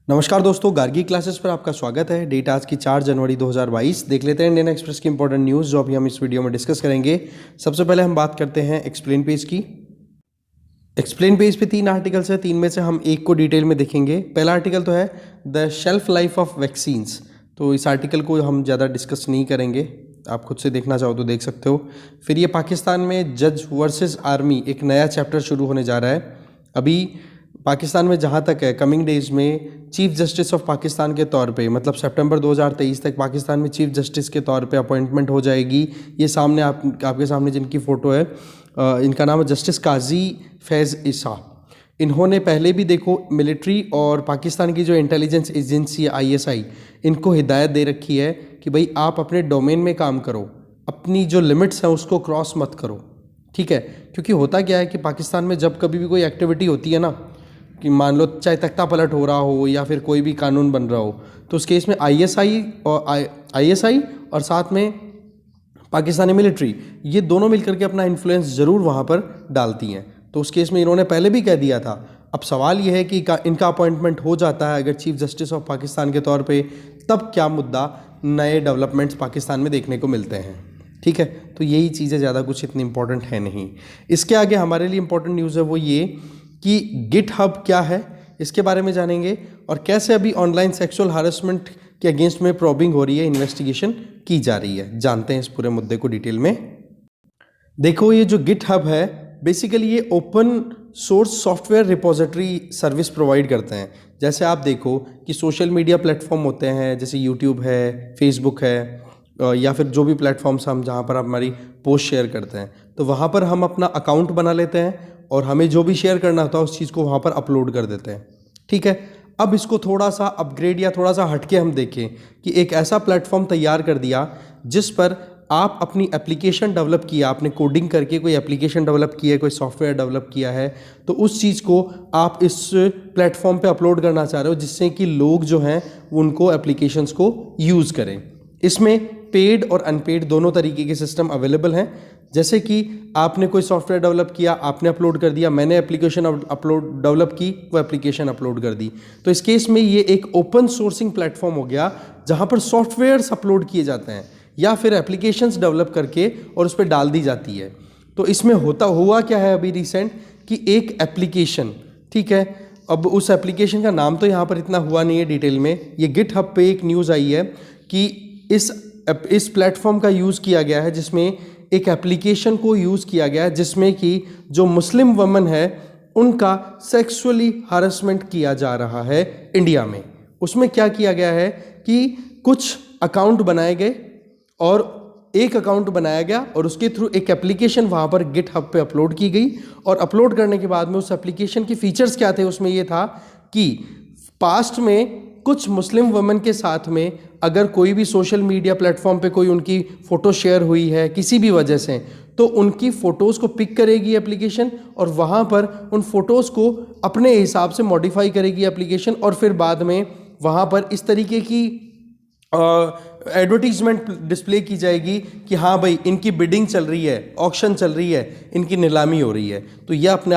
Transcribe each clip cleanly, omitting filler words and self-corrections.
नमस्कार दोस्तों, गार्गी क्लासेस पर आपका स्वागत है। डेट आज की 4 जनवरी 2022। देख लेते हैं इंडियन एक्सप्रेस की इंपॉर्टेंट न्यूज़ जो अभी हम इस वीडियो में डिस्कस करेंगे। सबसे पहले हम बात करते हैं एक्सप्लेन पेज की। एक्सप्लेन पेज पे 3 आर्टिकल्स हैं, 3 में से हम एक को डिटेल में देखेंगे। पहला आर्टिकल तो है the shelf life of vaccines. तो इस आर्टिकल को हम ज़्यादा डिस्कस नहीं करेंगे, आप खुद से देखना चाहो तो देख सकते हो। फिर ये पाकिस्तान में जज वर्सेस आर्मी एक नया चैप्टर शुरू होने जा रहा है। अभी पाकिस्तान में जहाँ तक है, कमिंग डेज में चीफ जस्टिस ऑफ पाकिस्तान के तौर पे, मतलब सितंबर 2023 तक पाकिस्तान में चीफ जस्टिस के तौर पे अपॉइंटमेंट हो जाएगी। ये सामने आपके सामने जिनकी फ़ोटो है, इनका नाम है जस्टिस काजी फैज़ ईसा। इन्होंने पहले भी देखो मिलिट्री और पाकिस्तान की जो इंटेलिजेंस एजेंसी है ISI, इनको हिदायत दे रखी है कि भाई आप अपने डोमेन में काम करो, अपनी जो लिमिट्स हैं उसको क्रॉस मत करो, ठीक है। क्योंकि होता क्या है कि पाकिस्तान में जब कभी भी कोई एक्टिविटी होती है ना, कि मान लो चाहे तख्ता पलट हो रहा हो या फिर कोई भी कानून बन रहा हो, तो उस केस में ISI और साथ में पाकिस्तानी मिलिट्री, ये दोनों मिलकर के अपना इन्फ्लुएंस ज़रूर वहाँ पर डालती हैं। तो उस केस में इन्होंने पहले भी कह दिया था। अब सवाल ये है कि इनका अपॉइंटमेंट हो जाता है अगर चीफ जस्टिस ऑफ पाकिस्तान के तौर पे, तब क्या मुद्दा नए डेवलपमेंट्स पाकिस्तान में देखने को मिलते हैं, ठीक है। तो यही चीज़ें ज़्यादा कुछ इतनी इंपॉर्टेंट है नहीं। इसके आगे हमारे लिए इंपॉर्टेंट न्यूज़ है वो ये कि गिटहब क्या है, इसके बारे में जानेंगे, और कैसे अभी ऑनलाइन सेक्सुअल हारेसमेंट के अगेंस्ट में प्रॉबिंग हो रही है, इन्वेस्टिगेशन की जा रही है। जानते हैं इस पूरे मुद्दे को डिटेल में। देखो, ये जो गिटहब है बेसिकली ये open source software repository service provide करते हैं। जैसे आप देखो कि सोशल मीडिया प्लेटफॉर्म होते हैं, जैसे यूट्यूब है, फेसबुक है, या फिर जो भी प्लेटफॉर्म्स हम जहाँ पर हमारी पोस्ट शेयर करते हैं, तो वहाँ पर हम अपना अकाउंट बना लेते हैं और हमें जो भी शेयर करना होता है उस चीज़ को वहाँ पर अपलोड कर देते हैं, ठीक है। अब इसको थोड़ा सा अपग्रेड या थोड़ा सा हटके हम देखें कि एक ऐसा प्लेटफॉर्म तैयार कर दिया जिस पर आप अपनी एप्लीकेशन डेवलप किया, आपने कोडिंग करके कोई एप्लीकेशन डेवलप किया है, कोई सॉफ्टवेयर डेवलप किया है, तो उस चीज़ को आप इस प्लेटफॉर्म पे अपलोड करना चाह रहे हो जिससे कि लोग जो हैं उनको एप्लीकेशंस को यूज़ करें। इसमें पेड और अनपेड दोनों तरीके के सिस्टम अवेलेबल हैं। जैसे कि आपने कोई सॉफ्टवेयर डेवलप किया, आपने अपलोड कर दिया, मैंने एप्लीकेशन अपलोड डेवलप की, वो एप्लीकेशन अपलोड कर दी। तो इस केस में ये एक ओपन सोर्सिंग प्लेटफॉर्म हो गया जहाँ पर सॉफ्टवेयर्स अपलोड किए जाते हैं या फिर एप्लीकेशंस डेवलप करके और उस पर डाल दी जाती है। तो इसमें हुआ क्या है अभी रिसेंट कि एक एप्लीकेशन, ठीक है, अब उस एप्लीकेशन का नाम तो यहाँ पर इतना हुआ नहीं है डिटेल में। ये गिटहब पे एक न्यूज़ आई है कि इस प्लेटफॉर्म का यूज़ किया गया है, जिसमें एक एप्लीकेशन को यूज़ किया गया है जिसमें कि जो मुस्लिम वुमेन है उनका सेक्सुअली हरासमेंट किया जा रहा है इंडिया में। उसमें क्या किया गया है कि कुछ अकाउंट बनाए गए और एक अकाउंट बनाया गया और उसके थ्रू एक एप्लीकेशन वहाँ पर गिटहब पे अपलोड की गई, और अपलोड करने के बाद में उस एप्लीकेशन के फीचर्स क्या थे, उसमें ये था कि पास्ट में कुछ मुस्लिम वुमेन के साथ में अगर कोई भी सोशल मीडिया प्लेटफॉर्म पे कोई उनकी फ़ोटो शेयर हुई है किसी भी वजह से, तो उनकी फ़ोटोज़ को पिक करेगी एप्लीकेशन और वहाँ पर उन फ़ोटोज़ को अपने हिसाब से मॉडिफाई करेगी एप्लीकेशन, और फिर बाद में वहाँ पर इस तरीके की एडवर्टीजमेंट डिस्प्ले की जाएगी कि हाँ भाई इनकी बिडिंग चल रही है, ऑक्शन चल रही है, इनकी नीलामी हो रही है। तो यह अपने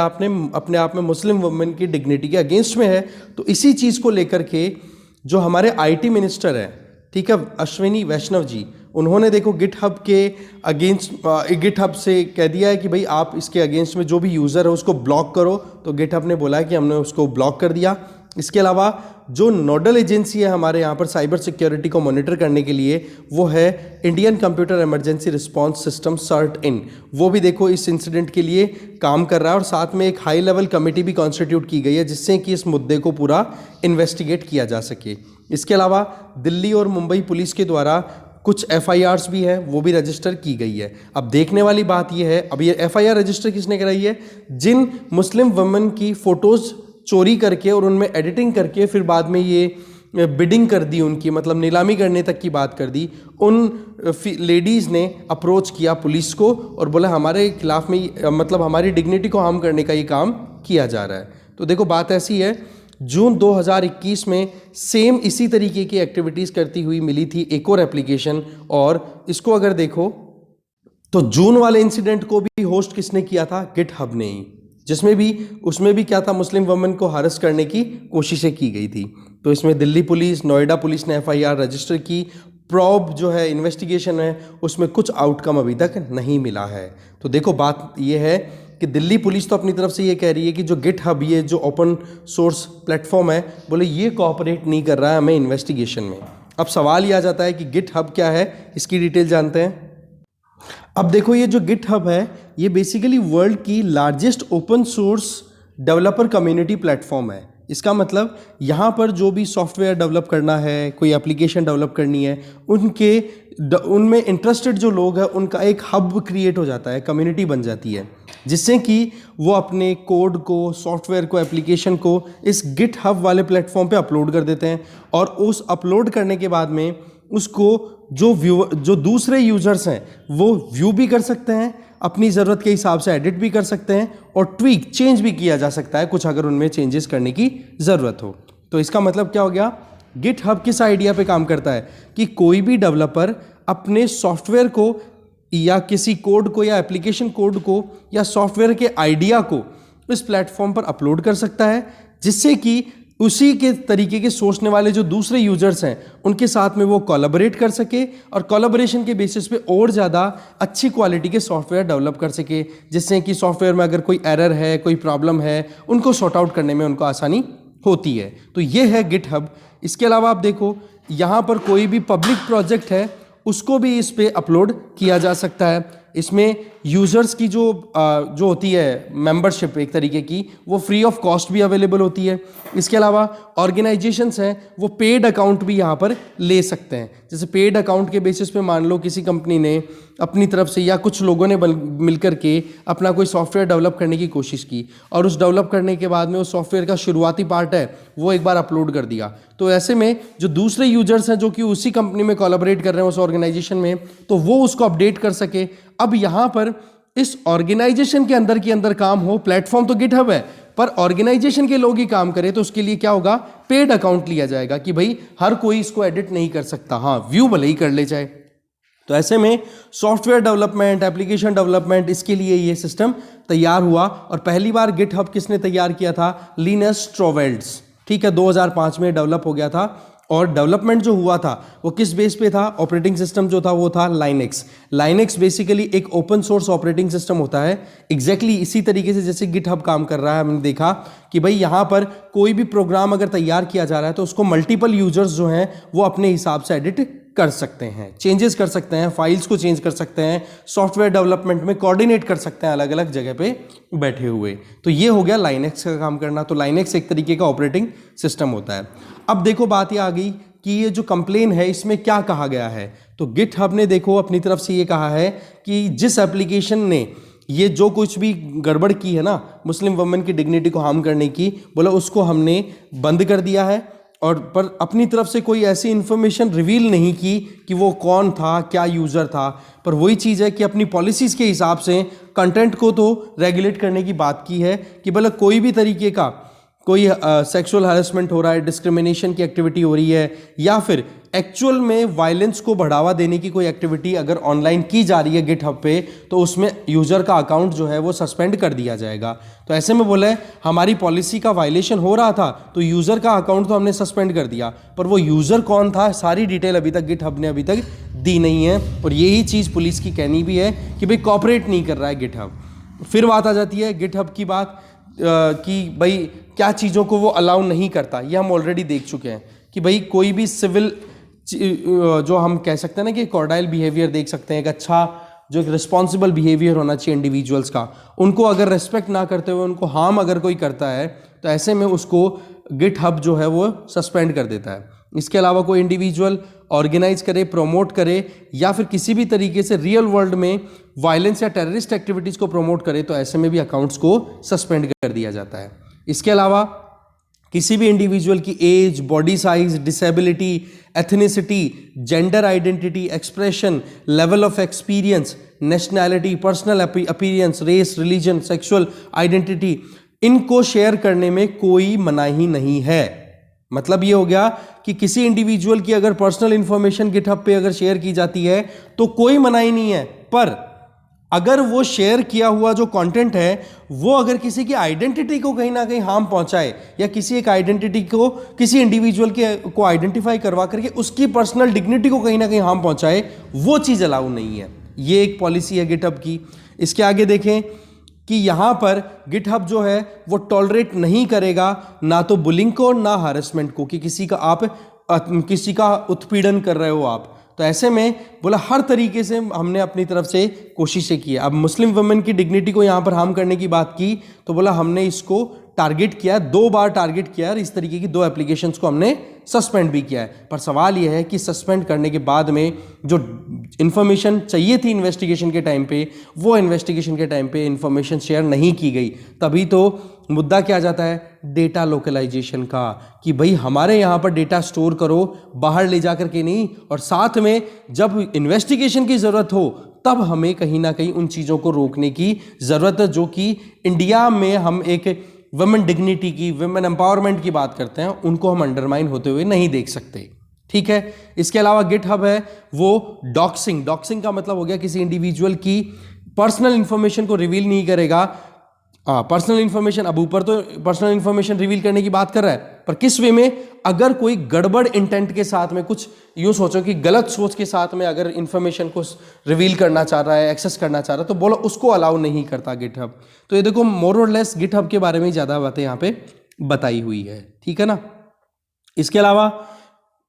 आप में मुस्लिम वुमेन की डिग्निटी के अगेंस्ट में है। तो इसी चीज़ को लेकर के जो हमारे IT मिनिस्टर हैं, ठीक है, अश्विनी वैष्णव जी, उन्होंने देखो गिटहब के अगेंस्ट गिटहब से कह दिया है कि भाई आप इसके अगेंस्ट में जो भी यूज़र है उसको ब्लॉक करो। तो गिटहब ने बोला है कि हमने उसको ब्लॉक कर दिया। इसके अलावा जो नोडल एजेंसी है हमारे यहाँ पर साइबर सिक्योरिटी को मॉनिटर करने के लिए, वो है Indian computer emergency response system CERT-in। वो भी देखो इस इंसिडेंट के लिए काम कर रहा है, और साथ में एक हाई लेवल कमेटी भी कॉन्स्टिट्यूट की गई है जिससे कि इस मुद्दे को पूरा इन्वेस्टिगेट किया जा सके। इसके अलावा दिल्ली और मुंबई पुलिस के द्वारा कुछ FIRs भी है, वो भी रजिस्टर की गई है। अब देखने वाली बात यह है, अब ये FIR रजिस्टर किसने कराई है? जिन मुस्लिम वुमेन की फ़ोटोज़ चोरी करके और उनमें एडिटिंग करके फिर बाद में ये बिडिंग कर दी उनकी, मतलब नीलामी करने तक की बात कर दी, उन लेडीज़ ने अप्रोच किया पुलिस को और बोला हमारे खिलाफ में, मतलब हमारी डिग्निटी को हार्म करने का ये काम किया जा रहा है। तो देखो बात ऐसी है, जून 2021 में सेम इसी तरीके की एक्टिविटीज़ करती हुई मिली थी एक और एप्लीकेशन, और इसको अगर देखो तो जून वाले इंसिडेंट को भी होस्ट किसने किया था? गिटहब ने ही। जिसमें भी उसमें भी क्या था, मुस्लिम वुमेन को हरास करने की कोशिशें की गई थी। तो इसमें दिल्ली पुलिस, नोएडा पुलिस ने एफआईआर रजिस्टर की। प्रॉब जो है इन्वेस्टिगेशन है उसमें कुछ आउटकम अभी तक नहीं मिला है। तो देखो बात ये है कि दिल्ली पुलिस तो अपनी तरफ से ये कह रही है कि जो गिटहब, ये जो ओपन सोर्स प्लेटफॉर्म है, बोले ये कोऑपरेट नहीं कर रहा है हमें इन्वेस्टिगेशन में। अब सवाल ये आ जाता है कि गिटहब क्या है, इसकी डिटेल जानते हैं। अब देखो ये जो गिटहब है ये बेसिकली वर्ल्ड की largest open source developer community platform है। इसका मतलब यहाँ पर जो भी सॉफ्टवेयर डेवलप करना है, कोई एप्लीकेशन डेवलप करनी है, उनमें इंटरेस्टेड जो लोग हैं उनका एक हब क्रिएट हो जाता है, कम्युनिटी बन जाती है, जिससे कि वो अपने कोड को, सॉफ्टवेयर को, एप्लीकेशन को इस गिटहब वाले प्लेटफॉर्म पे अपलोड कर देते हैं। और उस अपलोड करने के बाद में उसको जो दूसरे यूजर्स हैं वो व्यू भी कर सकते हैं, अपनी ज़रूरत के हिसाब से एडिट भी कर सकते हैं और ट्वीक चेंज भी किया जा सकता है कुछ, अगर उनमें चेंजेस करने की ज़रूरत हो। तो इसका मतलब क्या हो गया, गिटहब किस आइडिया पे काम करता है कि कोई भी डेवलपर अपने सॉफ्टवेयर को या किसी कोड को या एप्लीकेशन कोड को या सॉफ्टवेयर के आइडिया को इस प्लेटफॉर्म पर अपलोड कर सकता है, जिससे कि उसी के तरीके के सोचने वाले जो दूसरे यूजर्स हैं उनके साथ में वो कोलैबोरेट कर सके और कोलैबोरेशन के बेसिस पे और ज़्यादा अच्छी क्वालिटी के सॉफ्टवेयर डेवलप कर सके, जिससे कि सॉफ्टवेयर में अगर कोई एरर है, कोई प्रॉब्लम है, उनको सॉर्ट आउट करने में उनको आसानी होती है। तो ये है गिटहब। इसके अलावा आप देखो यहाँ पर कोई भी पब्लिक प्रोजेक्ट है उसको भी इस पे अपलोड किया जा सकता है। इसमें यूज़र्स की जो होती है मेंबरशिप एक तरीके की, वो फ्री ऑफ कॉस्ट भी अवेलेबल होती है। इसके अलावा ऑर्गेनाइजेशंस हैं वो पेड अकाउंट भी यहाँ पर ले सकते हैं। जैसे पेड अकाउंट के बेसिस पे मान लो किसी कंपनी ने अपनी तरफ से या कुछ लोगों ने मिलकर के अपना कोई सॉफ्टवेयर डेवलप करने की कोशिश की और उस डेवलप करने के बाद में उस सॉफ्टवेयर का शुरुआती पार्ट है वो एक बार अपलोड कर दिया, तो ऐसे में जो दूसरे यूजर्स हैं जो कि उसी कंपनी में कोलैबोरेट कर रहे हैं उस ऑर्गेनाइजेशन में, तो वो उसको अपडेट कर सके। अब यहाँ पर इस ऑर्गेनाइजेशन के अंदर काम हो, प्लेटफॉर्म तो गिटहब है पर ऑर्गेनाइजेशन के लोग ही काम करें, तो उसके लिए क्या होगा, पेड अकाउंट लिया जाएगा कि भाई हर कोई इसको एडिट नहीं कर सकता, हाँ व्यू भले ही कर ले जाए। तो ऐसे में सॉफ्टवेयर डेवलपमेंट, एप्लीकेशन डेवलपमेंट, इसके लिए ये सिस्टम तैयार हुआ। और पहली बार गिटहब किसने तैयार किया था, लिनस टॉरवेल्ड्स, ठीक है, 2005 में डेवलप हो गया था। और डेवलपमेंट जो हुआ था वो किस बेस पे था, ऑपरेटिंग सिस्टम जो था वो था लाइनेक्स। लाइनेक्स बेसिकली एक ओपन सोर्स ऑपरेटिंग सिस्टम होता है, एग्जैक्टली इसी तरीके से जैसे गिटहब काम कर रहा है। हमने देखा कि भाई यहाँ पर कोई भी प्रोग्राम अगर तैयार किया जा रहा है तो उसको मल्टीपल यूजर्स जो हैं वो अपने हिसाब से एडिट कर सकते हैं, चेंजेस कर सकते हैं, फाइल्स को चेंज कर सकते हैं, सॉफ्टवेयर डेवलपमेंट में कोऑर्डिनेट कर सकते हैं अलग अलग जगह पे बैठे हुए। तो ये हो गया लाइनेक्स का काम करना। तो लाइनेक्स एक तरीके का ऑपरेटिंग सिस्टम होता है। अब देखो बात ये आ गई कि ये जो कंप्लेन है इसमें क्या कहा गया है। तो गिटहब ने देखो अपनी तरफ से ये कहा है कि जिस एप्लीकेशन ने ये जो कुछ भी गड़बड़ की है ना मुस्लिम वुमेन की डिग्निटी को हार्म करने की, बोला उसको हमने बंद कर दिया है। और पर अपनी तरफ से कोई ऐसी इन्फॉर्मेशन रिवील नहीं की कि वो कौन था, क्या यूज़र था। पर वही चीज़ है कि अपनी पॉलिसीज़ के हिसाब से कंटेंट को तो रेगुलेट करने की बात की है कि भला कोई भी तरीके का कोई सेक्सुअल हैरेसमेंट हो रहा है, डिस्क्रिमिनेशन की एक्टिविटी हो रही है, या फिर एक्चुअल में वायलेंस को बढ़ावा देने की कोई एक्टिविटी अगर ऑनलाइन की जा रही है गिटहब पे, तो उसमें यूज़र का अकाउंट जो है वो सस्पेंड कर दिया जाएगा। तो ऐसे में बोले हमारी पॉलिसी का वायलेशन हो रहा था तो यूज़र का अकाउंट तो हमने सस्पेंड कर दिया, पर वो यूज़र कौन था सारी डिटेल अभी तक गिटहब ने अभी तक दी नहीं है। और यही चीज़ पुलिस की कहनी भी है कि भाई कॉपरेट नहीं कर रहा है गिटहब। फिर बात आ जाती है गिटहब की बात कि भाई क्या चीज़ों को वो अलाउ नहीं करता। ये हम ऑलरेडी देख चुके हैं कि भाई कोई भी सिविल जो हम कह सकते हैं ना कि कॉर्डाइल बिहेवियर देख सकते हैं, एक अच्छा जो एक रिस्पॉन्सिबल बिहेवियर होना चाहिए इंडिविजुअल्स का, उनको अगर रेस्पेक्ट ना करते हुए उनको हार्म अगर कोई करता है तो ऐसे में उसको गिटहब जो है वो सस्पेंड कर देता है। इसके अलावा कोई इंडिविजुअल ऑर्गेनाइज करे, प्रमोट करे या फिर किसी भी तरीके से रियल वर्ल्ड में वायलेंस या टेररिस्ट एक्टिविटीज़ को प्रमोट करे तो ऐसे में भी अकाउंट्स को सस्पेंड कर दिया जाता है। इसके अलावा किसी भी इंडिविजुअल की age, body size, disability, ethnicity, gender identity, expression, level of experience, nationality, personal appearance, race, religion, sexual identity, इनको शेयर करने में कोई मनाही नहीं है। मतलब ये हो गया कि किसी इंडिविजुअल की अगर पर्सनल इंफॉर्मेशन गिटहब पे अगर शेयर की जाती है तो कोई मनाही नहीं है, पर अगर वो शेयर किया हुआ जो कंटेंट है वो अगर किसी की आइडेंटिटी को कहीं ना कहीं हार्म पहुंचाए, या किसी एक आइडेंटिटी को, किसी इंडिविजुअल के को आइडेंटिफाई करवा करके उसकी पर्सनल डिग्निटी को कहीं ना कहीं हार्म पहुंचाए, वो चीज़ अलाउ नहीं है। ये एक पॉलिसी है गिटहब की। इसके आगे देखें कि यहाँ पर गिटहब जो है वो टॉलरेट नहीं करेगा ना तो बुलिंग को ना हैरेसमेंट को, कि किसी का उत्पीड़न कर रहे हो आप। तो ऐसे में बोला हर तरीके से हमने अपनी तरफ से कोशिशें की। अब मुस्लिम वुमेन की डिग्निटी को यहाँ पर हार्म करने की बात की तो बोला हमने इसको टारगेट किया, 2 बार टारगेट किया, और इस तरीके की 2 एप्लीकेशंस को हमने सस्पेंड भी किया है। पर सवाल यह है कि सस्पेंड करने के बाद में जो इन्फॉर्मेशन चाहिए थी इन्वेस्टिगेशन के टाइम पे, वो इन्वेस्टिगेशन के टाइम पे इन्फॉर्मेशन शेयर नहीं की गई। तभी तो मुद्दा क्या आ जाता है डेटा लोकलाइजेशन का, कि भाई हमारे यहाँ पर डेटा स्टोर करो, बाहर ले जाकर के नहीं, और साथ में जब इन्वेस्टिगेशन की ज़रूरत हो तब हमें कहीं ना कहीं उन चीज़ों को रोकने की ज़रूरत है, जो कि इंडिया में हम एक वुमेन डिग्निटी की, वुमेन एम्पावरमेंट की बात करते हैं, उनको हम अंडरमाइन होते हुए नहीं देख सकते। ठीक है। इसके अलावा गिटहब है वो डॉक्सिंग का मतलब हो गया किसी इंडिविजुअल की पर्सनल इंफॉर्मेशन को रिवील नहीं करेगा। पर्सनल इंफॉर्मेशन, अब ऊपर तो पर्सनल इंफॉर्मेशन रिवील करने की बात कर रहा है, पर किस वे में, अगर कोई गड़बड़ इंटेंट के साथ में, कुछ यूं सोचो कि गलत सोच के साथ में अगर इंफॉर्मेशन को रिवील करना चाह रहा है, एक्सेस करना चाह रहा है, तो बोलो उसको अलाउ नहीं करता गिटहब। तो ये देखो मोर और लेस गिटहब के बारे में ज़्यादा बातें यहाँ पे बताई हुई है। ठीक है ना। इसके अलावा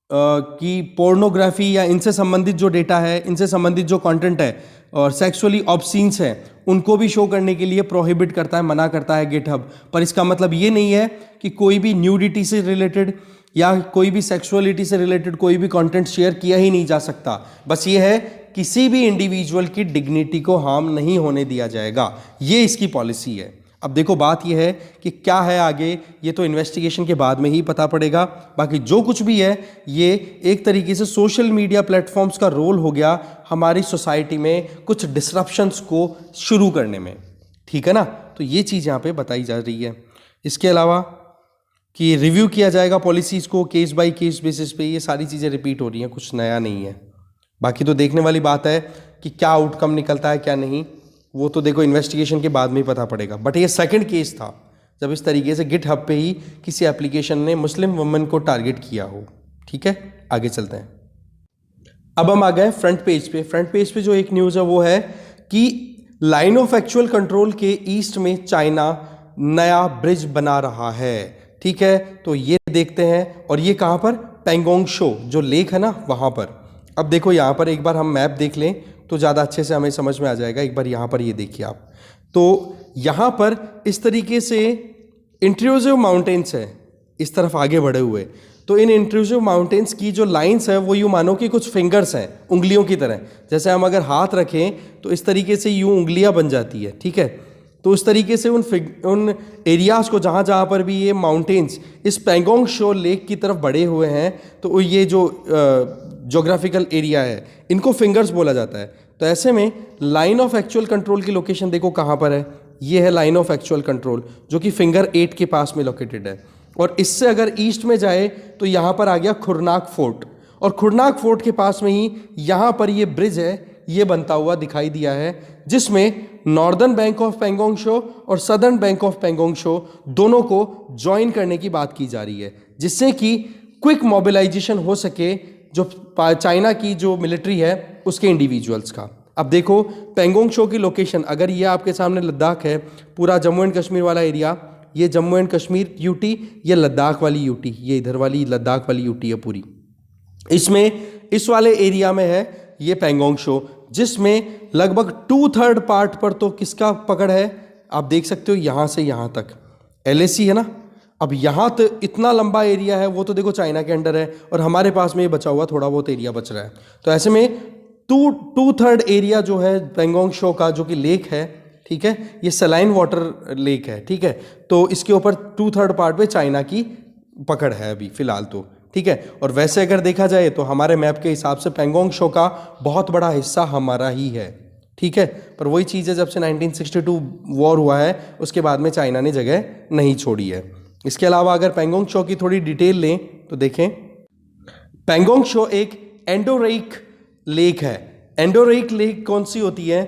कि पोर्नोग्राफी या इनसे संबंधित जो डेटा है, इनसे संबंधित जो कंटेंट है और सेक्सुअली ऑब्सीन्स है, उनको भी शो करने के लिए प्रोहिबिट करता है, मना करता है गिटहब। पर इसका मतलब ये नहीं है कि कोई भी न्यूडिटी से रिलेटेड या कोई भी सेक्सुअलिटी से रिलेटेड कोई भी कंटेंट शेयर किया ही नहीं जा सकता। बस ये है किसी भी इंडिविजुअल की डिग्निटी को हार्म नहीं होने दिया जाएगा, ये इसकी पॉलिसी है। अब देखो बात यह है कि क्या है आगे, ये तो इन्वेस्टिगेशन के बाद में ही पता पड़ेगा। बाकी जो कुछ भी है ये एक तरीके से सोशल मीडिया प्लेटफॉर्म्स का रोल हो गया हमारी सोसाइटी में कुछ डिसरप्शंस को शुरू करने में। ठीक है ना। तो ये चीज़ यहाँ पे बताई जा रही है। इसके अलावा कि रिव्यू किया जाएगा पॉलिसीज़ को केस बाय केस बेसिस पे, ये सारी चीज़ें रिपीट हो रही हैं, कुछ नया नहीं है। बाकी तो देखने वाली बात है कि क्या आउटकम निकलता है क्या नहीं, वो तो देखो इन्वेस्टिगेशन के बाद में ही पता पड़ेगा। बट ये सेकंड केस था जब इस तरीके से गिटहब पे ही किसी एप्लीकेशन ने मुस्लिम वुमेन को टारगेट किया हो। ठीक है, आगे चलते हैं। अब हम आ गए फ्रंट पेज पे। फ्रंट पेज पे जो एक न्यूज़ है वो है कि लाइन ऑफ एक्चुअल कंट्रोल के ईस्ट में चाइना नया ब्रिज बना रहा है। ठीक है, तो ये देखते हैं। और ये कहाँ पर, पेंगोंग शो जो लेक है ना वहाँ पर। अब देखो यहाँ पर एक बार हम मैप देख लें तो ज़्यादा अच्छे से हमें समझ में आ जाएगा। एक बार यहाँ पर ये देखिए आप, तो यहाँ पर इस तरीके से इंट्रूसिव माउंटेन्स है, इस तरफ आगे बढ़े हुए। तो इन इंट्रूसिव माउंटेन्स की जो लाइंस है वो यूँ मानो कि कुछ फिंगर्स हैं, उंगलियों की तरह। जैसे हम अगर हाथ रखें तो इस तरीके से यूँ उंगलियाँ बन जाती है। ठीक है, तो उस तरीके से उन एरियाज़ को जहाँ जहाँ पर भी ये माउंटेन्स इस पेंगोंग शो लेक की तरफ बढ़े हुए हैं, तो ये जो ज्योग्राफिकल एरिया है इनको फिंगर्स बोला जाता है। तो ऐसे में लाइन ऑफ एक्चुअल कंट्रोल की लोकेशन देखो कहाँ पर है। ये है लाइन ऑफ एक्चुअल कंट्रोल जो कि फिंगर 8 के पास में लोकेटेड है। और इससे अगर ईस्ट में जाए तो यहाँ पर आ गया खुरनाक फोर्ट, और खुरनाक फोर्ट के पास में ही यहाँ पर ये ब्रिज है, ये बनता हुआ दिखाई दिया है, जिसमें northern bank of Pangong Tso और southern bank of Pangong Tso दोनों को ज्वाइन करने की बात की जा रही है, जिससे कि क्विक मोबिलाइजेशन हो सके जो चाइना की जो मिलिट्री है उसके इंडिविजुअल्स का। अब देखो पेंगोंग शो की लोकेशन, अगर ये आपके सामने लद्दाख है, पूरा जम्मू एंड कश्मीर वाला एरिया, ये जम्मू एंड कश्मीर यूटी, ये लद्दाख वाली यूटी, ये इधर वाली लद्दाख वाली यूटी है पूरी। इसमें इस वाले एरिया में है ये पेंगोंग शो, जिसमें लगभग 2/3 पार्ट पर तो किसका पकड़ है, आप देख सकते हो यहाँ से यहाँ तक LAC है ना। अब यहाँ तो इतना लंबा एरिया है, वो तो देखो चाइना के अंडर है, और हमारे पास में ये बचा हुआ थोड़ा बहुत एरिया बच रहा है। तो ऐसे में 2/3 एरिया जो है पेंगोंग शो का, जो कि लेक है, ठीक है, ये सलाइन वाटर लेक है। ठीक है, तो इसके ऊपर 2/3 पार्ट पे चाइना की पकड़ है अभी फिलहाल तो। ठीक है, और वैसे अगर देखा जाए तो हमारे मैप के हिसाब से पेंगोंग शो का बहुत बड़ा हिस्सा हमारा ही है। ठीक है, पर वही चीज़ है, जब से 1962 वॉर हुआ है उसके बाद में चाइना ने जगह नहीं छोड़ी है। इसके अलावा अगर पेंगोंग शो की थोड़ी डिटेल लें तो देखें, पेंगोंग शो एक एंडोरेइक लेक है। एंडोरेइक लेक कौन सी होती है,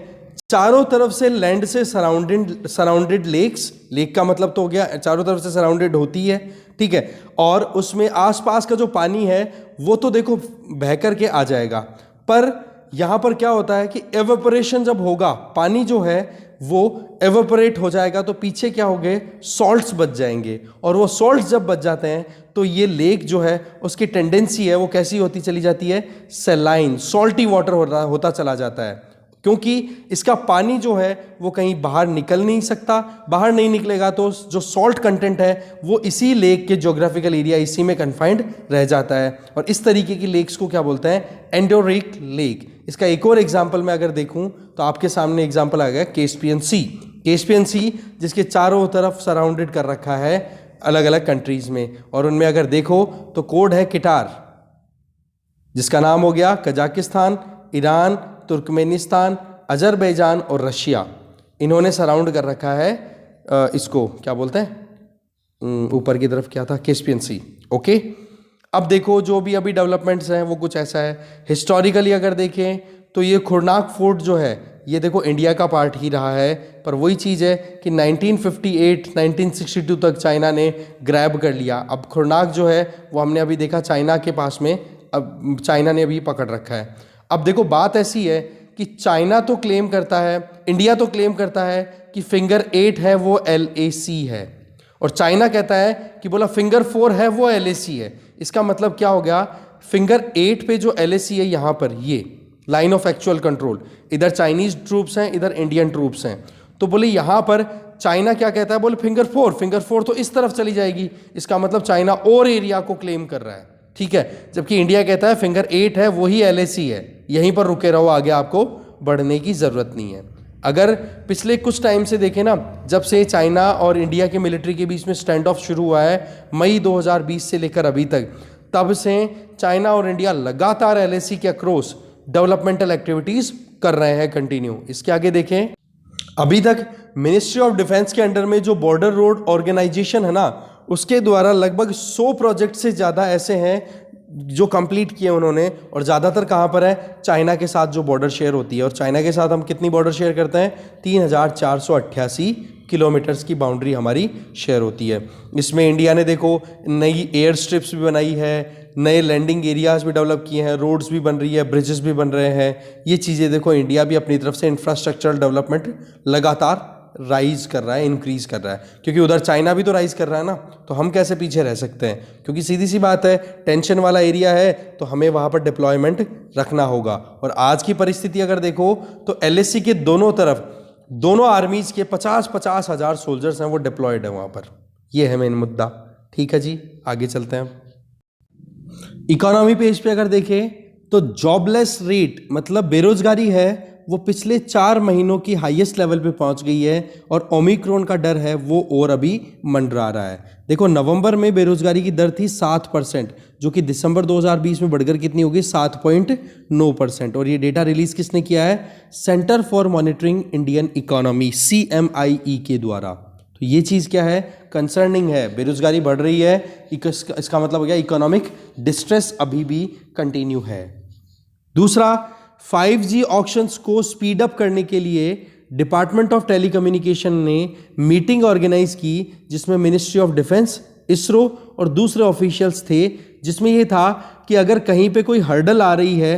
चारों तरफ से लैंड से सराउंडेड लेक्स, लेक का मतलब तो हो गया चारों तरफ से सराउंडेड होती है, ठीक है, और उसमें आसपास का जो पानी है वो तो देखो बह कर के आ जाएगा, पर यहां पर क्या होता है कि एवेपोरेशन जब होगा, पानी जो है वो एवेपोरेट हो जाएगा, तो पीछे क्या हो गए, सॉल्ट्स बच जाएंगे, और वो सॉल्ट्स जब बच जाते हैं तो ये लेक जो है उसकी टेंडेंसी है वो कैसी होती चली जाती है, सैलाइन, सॉल्टी वाटर होता चला जाता है, क्योंकि इसका पानी जो है वो कहीं बाहर निकल नहीं सकता, बाहर नहीं निकलेगा तो जो सॉल्ट कंटेंट है वो इसी लेक के ज्योग्राफिकल एरिया, इसी में कन्फाइंड रह जाता है, और इस तरीके की लेक्स को क्या बोलते हैं, एंडोरिक लेक। इसका एक और एग्जाम्पल मैं अगर देखूं तो आपके सामने एग्जाम्पल आ गया कैस्पियन सी, कैस्पियन सी जिसके चारों तरफ सराउंडेड कर रखा है अलग अलग कंट्रीज में, और उनमें अगर देखो तो कोड है किटार, जिसका नाम हो गया कजाकिस्तान, ईरान, तुर्कमेनिस्तान, अजरबैजान और रशिया, इन्होंने सराउंड कर रखा है इसको क्या बोलते हैं, ऊपर की तरफ क्या था, कैस्पियन सी। ओके, अब देखो जो भी अभी डेवलपमेंट्स हैं वो कुछ ऐसा है। हिस्टोरिकली अगर देखें तो ये खुरनाक फोर्ट जो है ये देखो इंडिया का पार्ट ही रहा है, पर वही चीज़ है कि 1958 1962 तक चाइना ने ग्रैब कर लिया। अब खुरनाक जो है वो हमने अभी देखा चाइना के पास में, अब चाइना ने अभी पकड़ रखा है। अब देखो बात ऐसी है कि चाइना तो क्लेम करता है, इंडिया तो क्लेम करता है कि फिंगर 8 है वो LAC है, और चाइना कहता है कि बोला फिंगर 4 है वो LAC है। इसका मतलब क्या हो गया, फिंगर 8 पे जो LAC है यहाँ पर ये लाइन ऑफ एक्चुअल कंट्रोल, इधर चाइनीज ट्रूप्स हैं इधर इंडियन ट्रूप्स हैं, तो बोले यहाँ पर चाइना क्या कहता है, बोले फिंगर 4 तो इस तरफ चली जाएगी, इसका मतलब चाइना और एरिया को क्लेम कर रहा है, ठीक है, जबकि इंडिया कहता है फिंगर 8 है वही LAC है, यहीं पर रुके रहो, आगे आपको बढ़ने की जरूरत नहीं है। अगर पिछले कुछ टाइम से देखें ना, जब से चाइना और इंडिया के मिलिट्री के बीच में स्टैंड ऑफ शुरू हुआ है मई 2020 से लेकर अभी तक, तब से चाइना और इंडिया लगातार LAC के अक्रॉस डेवलपमेंटल एक्टिविटीज कर रहे हैं कंटिन्यू। इसके आगे देखें, अभी तक मिनिस्ट्री ऑफ डिफेंस के अंडर में जो बॉर्डर रोड ऑर्गेनाइजेशन है ना, उसके द्वारा लगभग 100 प्रोजेक्ट से ज़्यादा ऐसे हैं जो कंप्लीट किए उन्होंने, और ज़्यादातर कहाँ पर है, चाइना के साथ जो बॉर्डर शेयर होती है, और चाइना के साथ हम कितनी बॉर्डर शेयर करते हैं, 3488 किलोमीटर्स की बाउंड्री हमारी शेयर होती है। इसमें इंडिया ने देखो नई एयर स्ट्रिप्स भी बनाई है, नए लैंडिंग एरियाज भी डेवलप किए हैं, रोड्स भी बन रही है, ब्रिजेस भी बन रहे हैं, ये चीज़ें देखो इंडिया भी अपनी तरफ से इंफ्रास्ट्रक्चरल डेवलपमेंट लगातार राइज कर रहा है, इंक्रीज कर रहा है, क्योंकि उधर चाइना भी तो राइज कर रहा है ना, तो हम कैसे पीछे रह सकते हैं, क्योंकि सीधी सी बात है टेंशन वाला एरिया है तो हमें वहाँ पर डिप्लॉयमेंट रखना होगा। और आज की परिस्थिति अगर देखो तो LAC के दोनों तरफ दोनों आर्मीज के 50-50 हज़ार सोल्जर्स हैं वो डिप्लॉयड है वहाँ पर, ये है मेन मुद्दा। ठीक है जी, आगे चलते हैं। इकोनॉमी पेज पे अगर देखें तो जॉबलेस रेट मतलब बेरोजगारी है वो पिछले 4 महीनों की हाईएस्ट लेवल पे पहुंच गई है, और ओमिक्रॉन का डर है वो और अभी मंडरा रहा है। देखो नवंबर में बेरोजगारी की दर थी 7%, जो कि दिसंबर 2020 में बढ़कर कितनी होगी 7.9%, और ये डेटा रिलीज किसने किया है, centre for monitoring Indian economy CMIE के द्वारा। तो ये चीज़ क्या है, कंसर्निंग है, बेरोजगारी बढ़ रही है, इसका मतलब हो गया इकोनॉमिक डिस्ट्रेस अभी भी कंटिन्यू है। दूसरा, 5G ऑक्शंस को स्पीड अप करने के लिए डिपार्टमेंट ऑफ टेलीकम्युनिकेशन ने मीटिंग ऑर्गेनाइज की, जिसमें मिनिस्ट्री ऑफ डिफेंस, इसरो और दूसरे ऑफिशियल्स थे, जिसमें यह था कि अगर कहीं पे कोई हर्डल आ रही है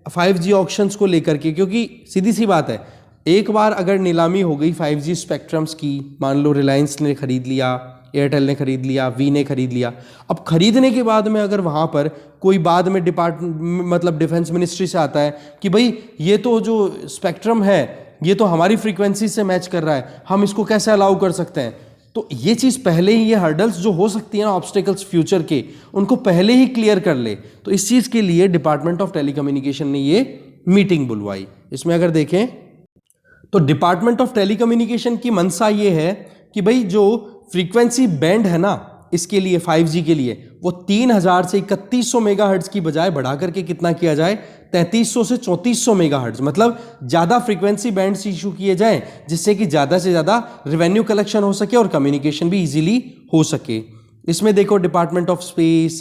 5G ऑक्शंस को लेकर के, क्योंकि सीधी सी बात है एक बार अगर नीलामी हो गई 5G स्पेक्ट्रम्स की, मान लो रिलायंस ने खरीद लिया, एयरटेल ने खरीद लिया, वी ने खरीद लिया, अब खरीदने के बाद में अगर वहाँ पर कोई बाद में मतलब डिफेंस मिनिस्ट्री से आता है कि भाई ये तो जो स्पेक्ट्रम है ये तो हमारी फ्रीक्वेंसी से मैच कर रहा है, हम इसको कैसे अलाउ कर सकते हैं, तो ये चीज़ पहले ही, ये हर्डल्स जो हो सकती हैं ना ऑब्स्टेकल्स फ्यूचर के, उनको पहले ही क्लियर कर ले। तो इस चीज़ के लिए डिपार्टमेंट ऑफ टेलीकम्युनिकेशन ने ये मीटिंग बुलवाई। इसमें अगर देखें तो डिपार्टमेंट ऑफ टेलीकम्युनिकेशन की मंशा ये है कि भाई जो फ्रीक्वेंसी बैंड है ना इसके लिए 5G के लिए, वो 3000 से 3100 मेगाहर्ट्ज की बजाय बढ़ा करके कितना किया जाए, 3300 से 3400 मेगाहर्ट्ज, मतलब ज़्यादा फ्रीक्वेंसी बैंड्स इशू किए जाएं, जिससे कि ज़्यादा से ज़्यादा रेवेन्यू कलेक्शन हो सके और कम्युनिकेशन भी इजीली हो सके। इसमें देखो डिपार्टमेंट ऑफ स्पेस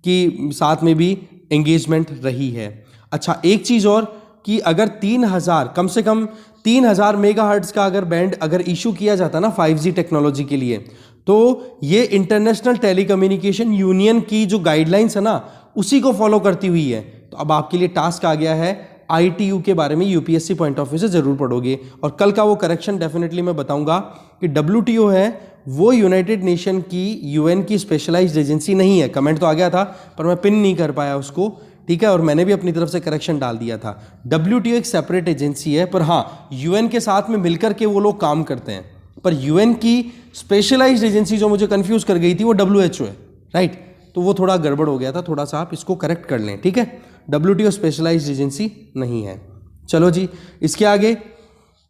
की साथ में भी एंगेजमेंट रही है। अच्छा, एक चीज़ और कि अगर 3000 कम से कम 3000 मेगाहर्ट्ज का अगर बैंड अगर इशू किया जाता ना 5G टेक्नोलॉजी के लिए, तो ये इंटरनेशनल टेलीकम्युनिकेशन यूनियन की जो गाइडलाइंस है ना उसी को फॉलो करती हुई है। तो अब आपके लिए टास्क आ गया है, ITU के बारे में यूपीएससी पॉइंट ऑफ व्यू से जरूर पढ़ोगे, और कल का वो करेक्शन डेफिनेटली मैं बताऊंगा कि WTO है वो यूनाइटेड नेशन की UN की स्पेशलाइज्ड एजेंसी नहीं है। कमेंट तो आ गया था पर मैं पिन नहीं कर पाया उसको, ठीक है, और मैंने भी अपनी तरफ से करेक्शन डाल दिया था। WTO एक सेपरेट एजेंसी है, पर हाँ UN के साथ में मिलकर के वो लोग काम करते हैं। पर UN की स्पेशलाइज्ड एजेंसी जो मुझे कंफ्यूज कर गई थी वो WHO है, राइट। तो वो थोड़ा गड़बड़ हो गया था, थोड़ा सा आप इसको करेक्ट कर लें, ठीक है। WTO स्पेशलाइज्ड एजेंसी नहीं है। चलो जी, इसके आगे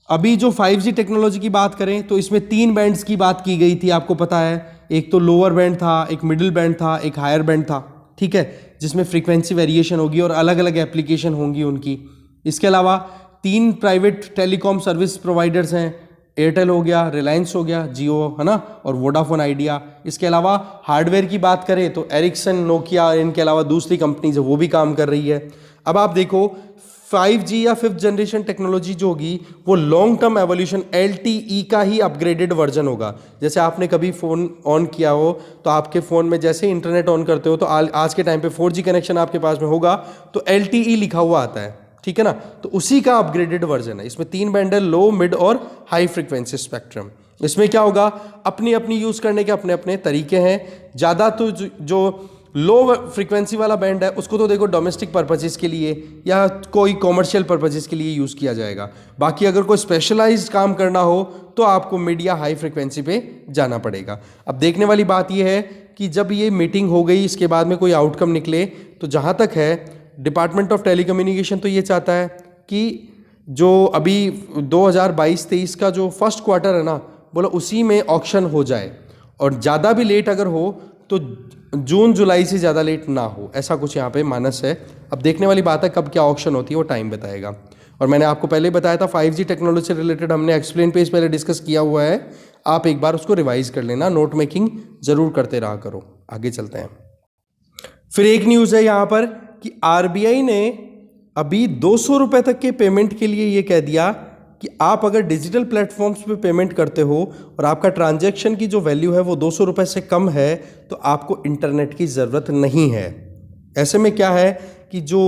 अभी जो 5G टेक्नोलॉजी की बात करें तो इसमें 3 बैंड्स की बात की गई थी, आपको पता है। एक तो लोअर बैंड था, एक मिडिल बैंड था, एक हायर बैंड था, ठीक है, जिसमें फ्रीक्वेंसी वेरिएशन होगी और अलग अलग एप्लीकेशन होंगी उनकी। इसके अलावा 3 प्राइवेट टेलीकॉम सर्विस प्रोवाइडर्स हैं, एयरटेल हो गया, रिलायंस हो गया, जियो है ना, और वोडाफोन आइडिया। इसके अलावा हार्डवेयर की बात करें तो एरिक्सन, नोकिया, इनके अलावा दूसरी कंपनीज है वो भी काम कर रही है। अब आप देखो 5G या 5th जनरेशन टेक्नोलॉजी जो होगी वो लॉन्ग टर्म एवोल्यूशन LTE का ही अपग्रेडेड वर्जन होगा। जैसे आपने कभी फ़ोन ऑन किया हो तो आपके फ़ोन में जैसे इंटरनेट ऑन करते हो तो आज के टाइम पे 4G कनेक्शन आपके पास में होगा तो LTE लिखा हुआ आता है, ठीक है ना। तो उसी का अपग्रेडेड वर्जन है। इसमें 3 बैंड है, लो, मिड और हाई फ्रीक्वेंसी स्पेक्ट्रम। इसमें क्या होगा, अपनी अपनी यूज़ करने के अपने अपने तरीके हैं। ज़्यादा तो जो लो फ्रीक्वेंसी वाला बैंड है उसको तो देखो डोमेस्टिक पर्पजेज़ के लिए या कोई कॉमर्शियल पर्पजेज़ के लिए यूज़ किया जाएगा। बाकी अगर कोई स्पेशलाइज्ड काम करना हो तो आपको मिड या हाई फ्रीक्वेंसी पे जाना पड़ेगा। अब देखने वाली बात यह है कि जब ये मीटिंग हो गई इसके बाद में कोई आउटकम निकले, तो जहाँ तक है डिपार्टमेंट ऑफ टेलीकम्युनिकेशन तो ये चाहता है कि जो अभी 2022-23 का जो फर्स्ट क्वार्टर है ना, बोला उसी में ऑक्शन हो जाए, और ज़्यादा भी लेट अगर हो तो जून जुलाई से ज़्यादा लेट ना हो, ऐसा कुछ यहाँ पे मानस है। अब देखने वाली बात है कब क्या ऑक्शन होती है वो टाइम बताएगा। और मैंने आपको पहले ही बताया था 5G टेक्नोलॉजी से रिलेटेड हमने एक्सप्लेन पेज पहले डिस्कस किया हुआ है, आप एक बार उसको रिवाइज कर लेना, नोट मेकिंग जरूर करते रहा करो। आगे चलते हैं। फिर एक न्यूज़ है यहाँ पर कि RBI ने अभी 200 रुपये तक के पेमेंट के लिए ये कह दिया कि आप अगर डिजिटल प्लेटफॉर्म्स पे पेमेंट करते हो और आपका ट्रांजैक्शन की जो वैल्यू है वो 200 रुपये से कम है तो आपको इंटरनेट की ज़रूरत नहीं है। ऐसे में क्या है कि जो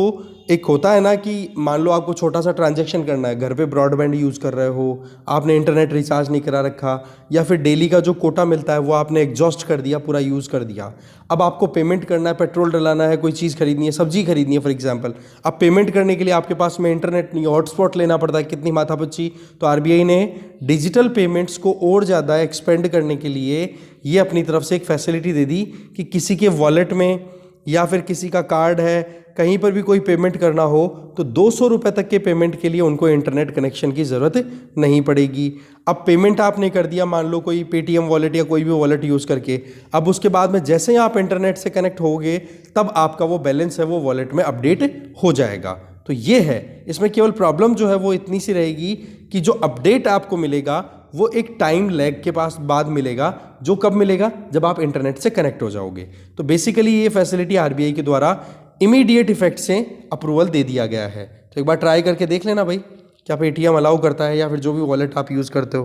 एक होता है ना कि मान लो आपको छोटा सा ट्रांजैक्शन करना है, घर पे ब्रॉडबैंड यूज़ कर रहे हो, आपने इंटरनेट रिचार्ज नहीं करा रखा, या फिर डेली का जो कोटा मिलता है वो आपने एग्जॉस्ट कर दिया, पूरा यूज़ कर दिया। अब आपको पेमेंट करना है, पेट्रोल डलाना है, कोई चीज़ खरीदनी है, सब्जी खरीदनी है फॉर एग्जांपल। अब पेमेंट करने के लिए आपके पास में इंटरनेट नहीं, हॉटस्पॉट लेना पड़ता है, कितनी माथापच्ची। तो RBI ने डिजिटल पेमेंट्स को और ज़्यादा एक्सपेंड करने के लिए ये अपनी तरफ से एक फैसिलिटी दे दी कि किसी के वॉलेट में या फिर किसी का कार्ड है, कहीं पर भी कोई पेमेंट करना हो तो 200 रुपये तक के पेमेंट के लिए उनको इंटरनेट कनेक्शन की ज़रूरत नहीं पड़ेगी। अब पेमेंट आपने कर दिया, मान लो कोई पेटीएम वॉलेट या कोई भी वॉलेट यूज़ करके, अब उसके बाद में जैसे ही आप इंटरनेट से कनेक्ट होगे तब आपका वो बैलेंस है वो वॉलेट में अपडेट हो जाएगा। तो ये है, इसमें केवल प्रॉब्लम जो है वो इतनी सी रहेगी कि जो अपडेट आपको मिलेगा वो एक टाइम लैग के पास बाद मिलेगा, जो कब मिलेगा, जब आप इंटरनेट से कनेक्ट हो जाओगे। तो बेसिकली ये फैसिलिटी RBI के द्वारा इमीडिएट इफेक्ट से अप्रूवल दे दिया गया है। तो एक बार ट्राई करके देख लेना भाई, क्या पेटीएम अलाउ करता है या फिर जो भी वॉलेट आप यूज़ करते हो,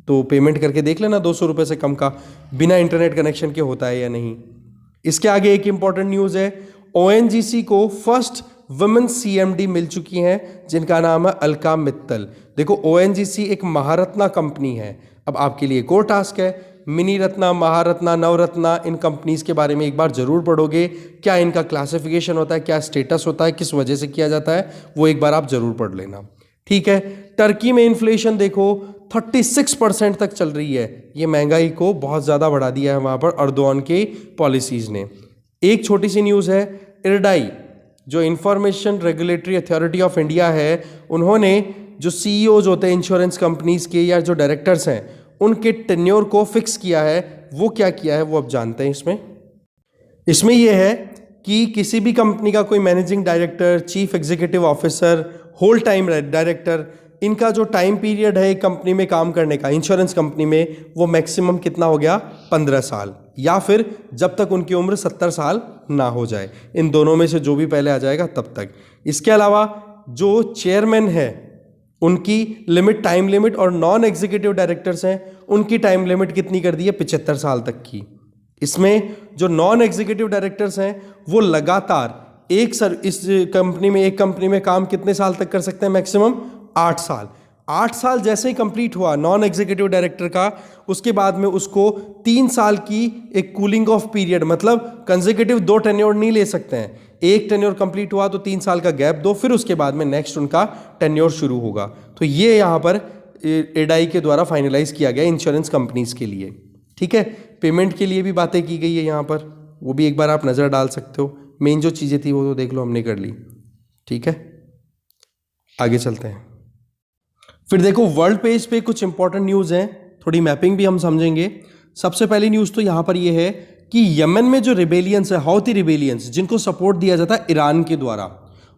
तो पेमेंट करके देख लेना 200 रुपये से कम का बिना इंटरनेट कनेक्शन के होता है या नहीं। इसके आगे एक इंपॉर्टेंट न्यूज़ है, ONGC को फर्स्ट वुमेन CMD मिल चुकी हैं जिनका नाम है अलका मित्तल। देखो ONGC एक महारत्ना कंपनी है। अब आपके लिए एक और टास्क है, मिनी रत्ना, महारत्ना, नवरत्ना, इन कंपनीज के बारे में एक बार जरूर पढ़ोगे, क्या इनका क्लासिफिकेशन होता है, क्या स्टेटस होता है, किस वजह से किया जाता है, वो एक बार आप जरूर पढ़ लेना, ठीक है। टर्की में इन्फ्लेशन देखो 36% तक चल रही है। ये महंगाई को बहुत ज़्यादा बढ़ा दिया है वहाँ पर अर्दोआन के पॉलिसीज़ ने। एक छोटी सी न्यूज़ है, IRDAI जो information regulatory authority of India है, उन्होंने जो CEOs होते हैं इंश्योरेंस कंपनीज के या जो डायरेक्टर्स हैं उनके टेन्योर को फिक्स किया है। वो क्या किया है वो अब जानते हैं। इसमें यह है कि किसी भी कंपनी का कोई managing director, chief executive officer, whole time director, इनका जो टाइम पीरियड है एक कंपनी में काम करने का, इंश्योरेंस कंपनी में, वो मैक्सिमम कितना हो गया, 15 साल, या फिर जब तक उनकी उम्र 70 साल ना हो जाए। इन दोनों में से जो भी पहले आ जाएगा तब तक। इसके अलावा जो चेयरमैन है उनकी लिमिट, टाइम लिमिट, और नॉन एग्जीक्यूटिव डायरेक्टर्स हैं उनकी टाइम लिमिट कितनी कर दी है, 75 साल तक की। इसमें जो नॉन एग्जीक्यूटिव डायरेक्टर्स हैं वो लगातार एक कंपनी में काम कितने साल तक कर सकते हैं, मैक्सिमम 8 साल। 8 साल जैसे ही कंप्लीट हुआ नॉन एग्जीक्यूटिव डायरेक्टर का, उसके बाद में उसको 3 साल की एक कूलिंग ऑफ पीरियड, मतलब कंसेक्यूटिव 2 टेन्योर नहीं ले सकते हैं। एक टेन्योर कंप्लीट हुआ तो 3 साल का गैप दो, फिर उसके बाद में नेक्स्ट उनका टेन्योर शुरू होगा। तो ये यहाँ पर एडाई के द्वारा फाइनलाइज किया गया इंश्योरेंस कंपनीज के लिए। ठीक है, पेमेंट के लिए भी बातें की गई है यहाँ पर, वो भी एक बार आप नज़र डाल सकते हो। मेन जो चीज़ें थी वो तो देख लो, हमने कर ली। ठीक है, आगे चलते हैं। फिर देखो वर्ल्ड पेज पे कुछ इंपॉर्टेंट न्यूज़ हैं, थोड़ी मैपिंग भी हम समझेंगे। सबसे पहली न्यूज़ तो यहाँ पर ये है कि यमन में जो रिबेलियंस है, हौती रिबेलियंस, जिनको सपोर्ट दिया जाता है ईरान के द्वारा,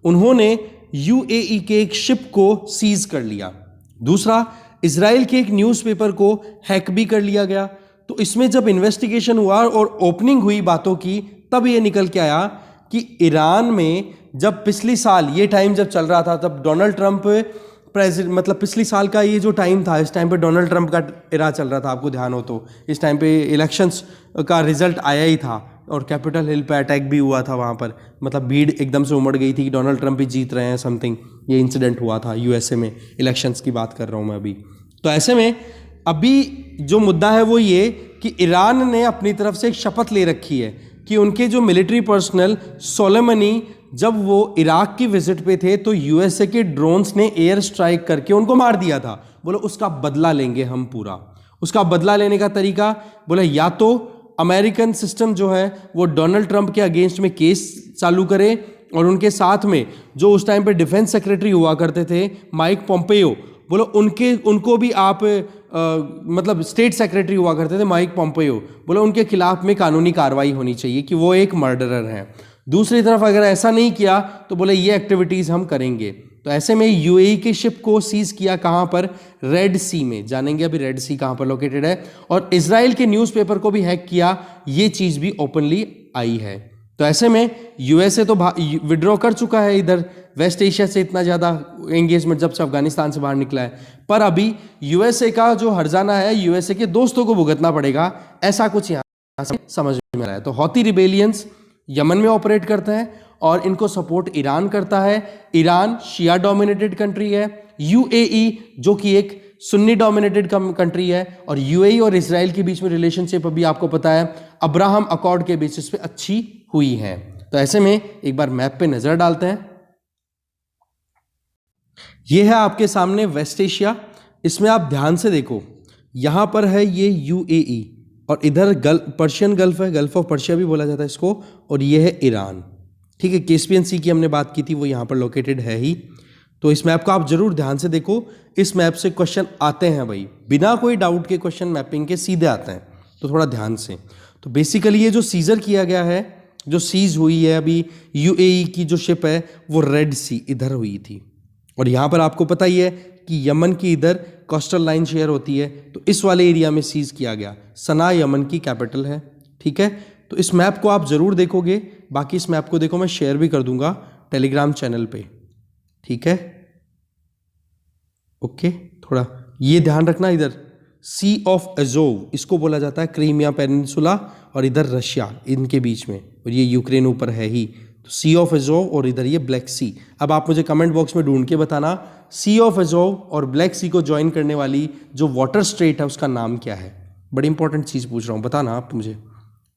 उन्होंने यूएई के एक शिप को सीज कर लिया। दूसरा, इजराइल के एक न्यूज़पेपर को हैक भी कर लिया गया। तो इसमें जब इन्वेस्टिगेशन हुआ और ओपनिंग हुई बातों की, तब ये निकल के आया कि ईरान में जब पिछली साल ये टाइम जब चल रहा था, तब डोनाल्ड ट्रंप प्रेसिडेंट, मतलब पिछली साल का ये जो टाइम था, इस टाइम पे डोनाल्ड ट्रंप का इरा चल रहा था, आपको ध्यान हो तो। इस टाइम पे इलेक्शंस का रिजल्ट आया ही था और कैपिटल हिल पे अटैक भी हुआ था वहाँ पर, मतलब भीड़ एकदम से उमड़ गई थी कि डोनाल्ड ट्रंप ही जीत रहे हैं, समथिंग ये इंसिडेंट हुआ था यूएसए में। इलेक्शंस की बात कर रहा हूँ मैं अभी। तो ऐसे में अभी जो मुद्दा है वो ये कि ईरान ने अपनी तरफ से एक शपथ ले रखी है कि उनके जो मिलिट्री पर्सनल सोलेमनी, जब वो इराक की विजिट पे थे तो यूएसए के ड्रोन्स ने एयर स्ट्राइक करके उनको मार दिया था। बोले उसका बदला लेंगे हम पूरा। उसका बदला लेने का तरीका, बोले या तो अमेरिकन सिस्टम जो है वो डोनाल्ड ट्रंप के अगेंस्ट में केस चालू करे, और उनके साथ में जो उस टाइम पे डिफेंस सेक्रेटरी हुआ करते थे माइक पोम्पेयो, बोलो उनको भी आप मतलब स्टेट सेक्रेटरी हुआ करते थे माइक पोम्पेयो, बोलो उनके खिलाफ में कानूनी कार्रवाई होनी चाहिए कि वो एक मर्डरर हैं। दूसरी तरफ अगर ऐसा नहीं किया तो बोले ये एक्टिविटीज़ हम करेंगे। तो ऐसे में यूएई की शिप को सीज किया, कहाँ पर, रेड सी में। जानेंगे अभी रेड सी कहाँ पर लोकेटेड है। और इजराइल के न्यूज़पेपर को भी हैक किया, ये चीज़ भी ओपनली आई है। तो ऐसे में यूएसए तो विड्रॉ कर चुका है इधर वेस्ट एशिया से, इतना ज़्यादा एंगेजमेंट जब से अफगानिस्तान से बाहर निकला है। पर अभी यूएसए का जो हर्जाना है यूएसए के दोस्तों को भुगतना पड़ेगा, ऐसा कुछ यहाँ से समझ में आ रहा है। तो हौती रिबेलियंस यमन में ऑपरेट करते हैं और इनको सपोर्ट ईरान करता है। ईरान शिया डोमिनेटेड कंट्री है। यूएई जो कि एक सुन्नी डोमिनेटेड कंट्री है। और यूएई और इजराइल के बीच में रिलेशनशिप अभी आपको पता है अब्राहम अकॉर्ड के बेसिस पे अच्छी हुई है। तो ऐसे में एक बार मैप पे नजर डालते हैं। ये है आपके सामने वेस्ट एशिया। इसमें आप ध्यान से देखो, यहां पर है ये यूएई और इधर पर्शियन गल्फ है, गल्फ ऑफ पर्शिया भी बोला जाता है इसको, और ये है ईरान। ठीक है, कैस्पियन सी की हमने बात की थी, वो यहाँ पर लोकेटेड है ही। तो इस मैप को आप जरूर ध्यान से देखो, इस मैप से क्वेश्चन आते हैं भाई, बिना कोई डाउट के क्वेश्चन मैपिंग के सीधे आते हैं, तो थोड़ा ध्यान से। तो बेसिकली ये जो सीजर किया गया है, जो सीज हुई है अभी यूएई की जो शिप है, वो रेड सी इधर हुई थी। और यहाँ पर आपको पता ही है कि यमन की इधर कोस्टल लाइन शेयर होती है, तो इस वाले एरिया में सीज किया गया। सना यमन की कैपिटल है। ठीक है, तो इस मैप को आप जरूर देखोगे। बाकी इस मैप को देखो, मैं शेयर भी कर दूंगा टेलीग्राम चैनल पे। ठीक है, ओके, थोड़ा ये ध्यान रखना, इधर सी ऑफ अजोव इसको बोला जाता है, क्रीमिया पेनिनसुला और इधर रशिया इनके बीच में, और ये यूक्रेन ऊपर है ही। तो सी ऑफ अजोव और इधर ये ब्लैक सी। अब आप मुझे कमेंट बॉक्स में ढूंढ के बताना सी ऑफ अजोव और ब्लैक सी को ज्वाइन करने वाली जो वाटर स्ट्रेट है उसका नाम क्या है। बड़ी इंपॉर्टेंट चीज़ पूछ रहा हूँ, बताना आप मुझे।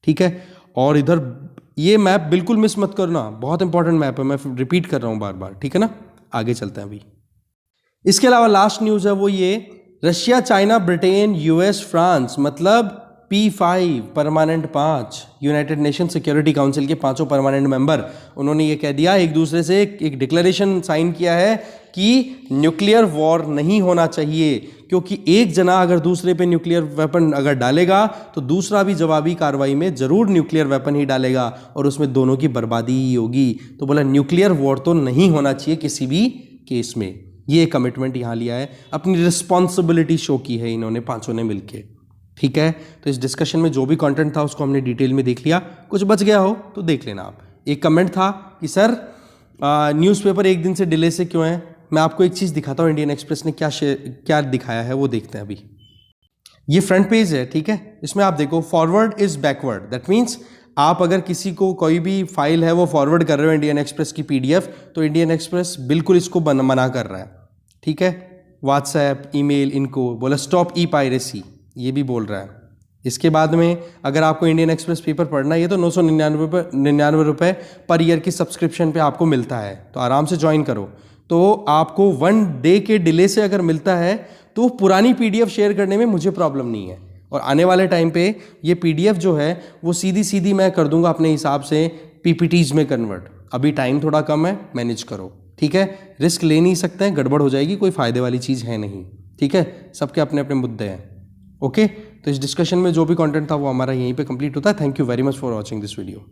ठीक है, और इधर ये मैप बिल्कुल मिस मत करना, बहुत इंपॉर्टेंट मैप है, मैं रिपीट कर रहा हूँ बार बार। ठीक है ना, आगे चलते हैं अभी। इसके अलावा लास्ट न्यूज़ है वो ये, Russia, China, Britain, US, France, मतलब P5 permanent 5 United nation security council के 5 परमानेंट मेंबर, उन्होंने ये कह दिया एक दूसरे से, एक डिक्लेरेशन साइन किया है कि न्यूक्लियर वॉर नहीं होना चाहिए, क्योंकि एक जना अगर दूसरे पे न्यूक्लियर वेपन अगर डालेगा तो दूसरा भी जवाबी कार्रवाई में जरूर न्यूक्लियर वेपन ही डालेगा और उसमें दोनों की बर्बादी ही होगी। तो बोला न्यूक्लियर वॉर तो नहीं होना चाहिए किसी भी केस में। ये कमिटमेंट यहाँ लिया है, अपनी रिस्पॉन्सिबिलिटी शो की है इन्होंने पांचों ने मिलके। ठीक है, तो इस डिस्कशन में जो भी कंटेंट था उसको हमने डिटेल में देख लिया, कुछ बच गया हो तो देख लेना आप। एक कमेंट था कि सर न्यूज़पेपर एक दिन से डिले से क्यों है, मैं आपको एक चीज़ दिखाता हूँ इंडियन एक्सप्रेस ने क्या दिखाया है वो देखते हैं अभी। ये फ्रंट पेज है, ठीक है। इसमें आप देखो forward is backward, that means आप अगर किसी को कोई भी फाइल है वो फॉरवर्ड कर रहे हो इंडियन एक्सप्रेस की PDF, तो इंडियन एक्सप्रेस बिल्कुल इसको मना कर रहा है, ठीक है। व्हाट्सएप, ईमेल, इनको बोला स्टॉप ई पायरेसी, ये भी बोल रहा है। इसके बाद में अगर आपको इंडियन एक्सप्रेस पेपर पढ़ना है, ये तो 999 रुपये पर ईयर की सब्सक्रिप्शन पे आपको मिलता है, तो आराम से ज्वाइन करो। तो आपको 1 डे के डिले से अगर मिलता है तो पुरानी PDF शेयर करने में मुझे प्रॉब्लम नहीं है, और आने वाले टाइम पे ये PDF जो है वो सीधी सीधी मैं कर दूंगा अपने हिसाब से PPTs में कन्वर्ट। अभी टाइम थोड़ा कम है, मैनेज करो, ठीक है। रिस्क ले नहीं सकते हैं, गड़बड़ हो जाएगी, कोई फ़ायदे वाली चीज़ है नहीं, ठीक है। सबके अपने अपने मुद्दे हैं, ओके। तो इस डिस्कशन में जो भी कंटेंट था वो हमारा यहीं पे कंप्लीट होता है। Thank you very much for watching this video.